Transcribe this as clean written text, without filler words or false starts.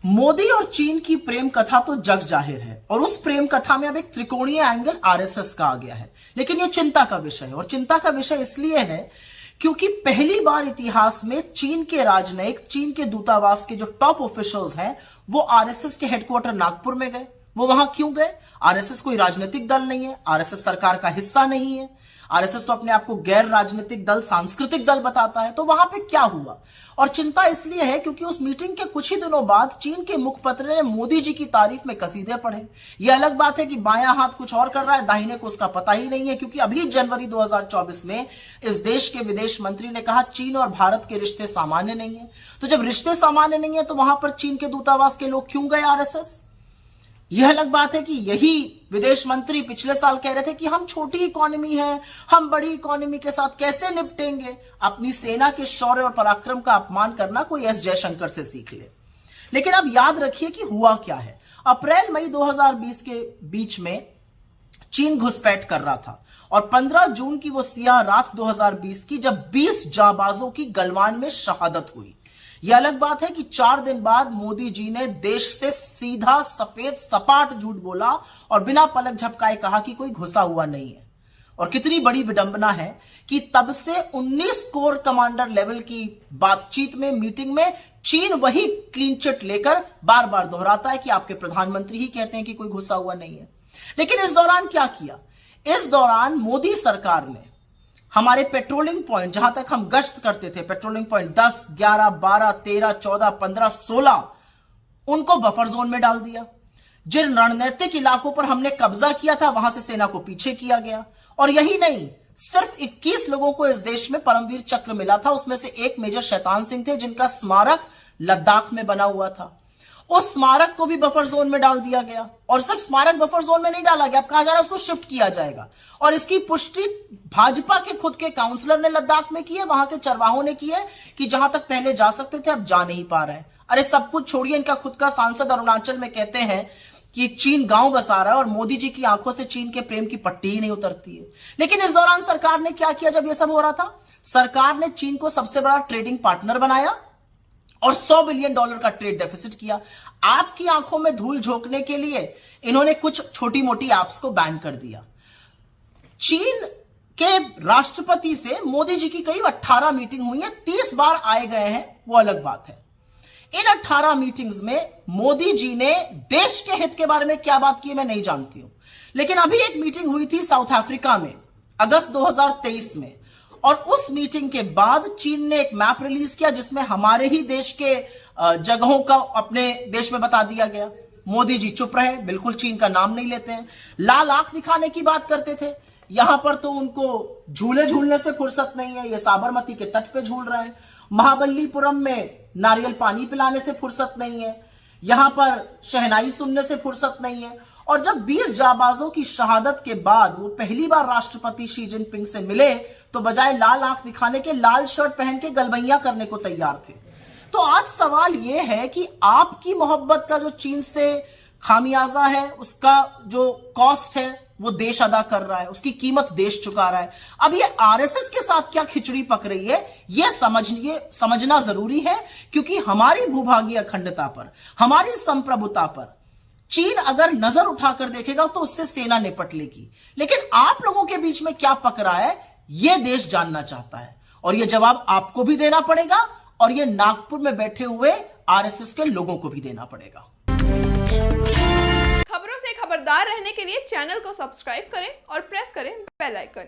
मोदी और चीन की प्रेम कथा तो जग जाहिर है और उस प्रेम कथा में अब एक त्रिकोणीय एंगल आरएसएस का आ गया है। लेकिन यह चिंता का विषय है और चिंता का विषय इसलिए है क्योंकि पहली बार इतिहास में चीन के राजनयिक, चीन के दूतावास के जो टॉप ऑफिशियल्स हैं वो आरएसएस के हेडक्वार्टर नागपुर में गए। वो वहां क्यों गए? आरएसएस कोई राजनीतिक दल नहीं है, आरएसएस सरकार का हिस्सा नहीं है, आरएसएस तो अपने आप को गैर राजनीतिक दल, सांस्कृतिक दल बताता है। तो वहां पे क्या हुआ? और चिंता इसलिए है क्योंकि उस मीटिंग के कुछ ही दिनों बाद चीन के मुखपत्र ने मोदी जी की तारीफ में कसीदे पढ़े। यह अलग बात है कि बायां हाथ कुछ और कर रहा है, दाहिने को उसका पता ही नहीं है, क्योंकि अभी जनवरी 2024 में इस देश के विदेश मंत्री ने कहा चीन और भारत के रिश्ते सामान्य नहीं है। तो जब रिश्ते सामान्य नहीं है तो वहां पर चीन के दूतावास के लोग क्यों गए आरएसएस? यह अलग बात है कि यही विदेश मंत्री पिछले साल कह रहे थे कि हम छोटी इकोनॉमी है, हम बड़ी इकोनॉमी के साथ कैसे निपटेंगे। अपनी सेना के शौर्य और पराक्रम का अपमान करना कोई एस जयशंकर से सीख ले। लेकिन अब याद रखिए कि हुआ क्या है। अप्रैल मई 2020 के बीच में चीन घुसपैठ कर रहा था और 15 जून की वो सियाह रात 2020 की जब 20 जांबाजों की गलवान में शहादत हुई। यह अलग बात है कि 4 दिन बाद मोदी जी ने देश से सीधा सफेद सपाट झूठ बोला और बिना पलक झपकाए कहा कि कोई घुसा हुआ नहीं है। और कितनी बड़ी विडंबना है कि तब से 19 कोर कमांडर लेवल की बातचीत में, मीटिंग में चीन वही क्लीन चिट लेकर बार बार दोहराता है कि आपके प्रधानमंत्री ही कहते हैं कि कोई घुसा हुआ नहीं है। लेकिन इस दौरान क्या किया? इस दौरान मोदी सरकार ने हमारे पेट्रोलिंग पॉइंट, जहां तक हम गश्त करते थे, पेट्रोलिंग पॉइंट 10, 11, 12, 13, 14, 15, 16, उनको बफर जोन में डाल दिया। जिन रणनीतिक इलाकों पर हमने कब्जा किया था वहां से सेना को पीछे किया गया। और यही नहीं, सिर्फ 21 लोगों को इस देश में परमवीर चक्र मिला था। उसमें से एक मेजर शैतान सिंह थे जिनका स्मारक लद्दाख में बना हुआ था। उस स्मारक को भी बफर जोन में डाल दिया गया। और सिर्फ स्मारक बफर जोन में नहीं डाला गया, अब कहा जा रहा है उसको शिफ्ट किया जाएगा। और इसकी पुष्टि भाजपा के खुद के काउंसलर ने लद्दाख में की है, वहां के चरवाहों ने की है कि जहां तक पहले जा सकते थे अब जा नहीं पा रहे हैं। अरे सब कुछ छोड़िए, इनका खुद का सांसद अरुणाचल में कहते हैं कि चीन गांव बसा रहा है और मोदी जी की आंखों से चीन के प्रेम की पट्टी ही नहीं उतरती है। लेकिन इस दौरान सरकार ने क्या किया? जब यह सब हो रहा था, सरकार ने चीन को सबसे बड़ा ट्रेडिंग पार्टनर बनाया और $100 बिलियन का ट्रेड डेफिसिट किया। आपकी आंखों में धूल झोंकने के लिए इन्होंने कुछ छोटी मोटी ऐप्स को बैन कर दिया। चीन के राष्ट्रपति से मोदी जी की करीब 18 मीटिंग हुई है, 30 बार आए गए हैं, वो अलग बात है। इन 18 मीटिंग्स में मोदी जी ने देश के हित के बारे में क्या बात की मैं नहीं जानती हूं। लेकिन अभी एक मीटिंग हुई थी साउथ अफ्रीका में अगस्त 2023 में, और उस मीटिंग के बाद चीन ने एक मैप रिलीज किया जिसमें हमारे ही देश के जगहों का अपने देश में बता दिया गया। मोदी जी चुप रहे, बिल्कुल चीन का नाम नहीं लेते हैं। लाल आंख दिखाने की बात करते थे, यहां पर तो उनको झूले झूलने से फुर्सत नहीं है, ये साबरमती के तट पे झूल रहे हैं। महाबलीपुरम में नारियल पानी पिलाने से फुर्सत नहीं है, यहां पर शहनाई सुनने से फुर्सत नहीं है। और जब 20 जाबाजों की शहादत के बाद वो पहली बार राष्ट्रपति शी जिनपिंग से मिले तो बजाय लाल आंख दिखाने के लाल शर्ट पहन के गलबैया करने को तैयार थे। तो आज सवाल यह है कि आपकी मोहब्बत का जो चीन से खामियाजा है, उसका जो कॉस्ट है वो देश अदा कर रहा है, उसकी कीमत देश चुका रहा है। अब ये आरएसएस के साथ क्या खिचड़ी पक रही है ये समझना जरूरी है, क्योंकि हमारी भूभागीय अखंडता पर, हमारी संप्रभुता पर चीन अगर नजर उठाकर देखेगा तो उससे सेना निपट लेगी। लेकिन आप लोगों के बीच में क्या पक रहा है यह देश जानना चाहता है, और यह जवाब आपको भी देना पड़ेगा और यह नागपुर में बैठे हुए आरएसएस के लोगों को भी देना पड़ेगा। खबरों से खबरदार रहने के लिए चैनल को सब्सक्राइब करें और प्रेस करें बेल आइकन।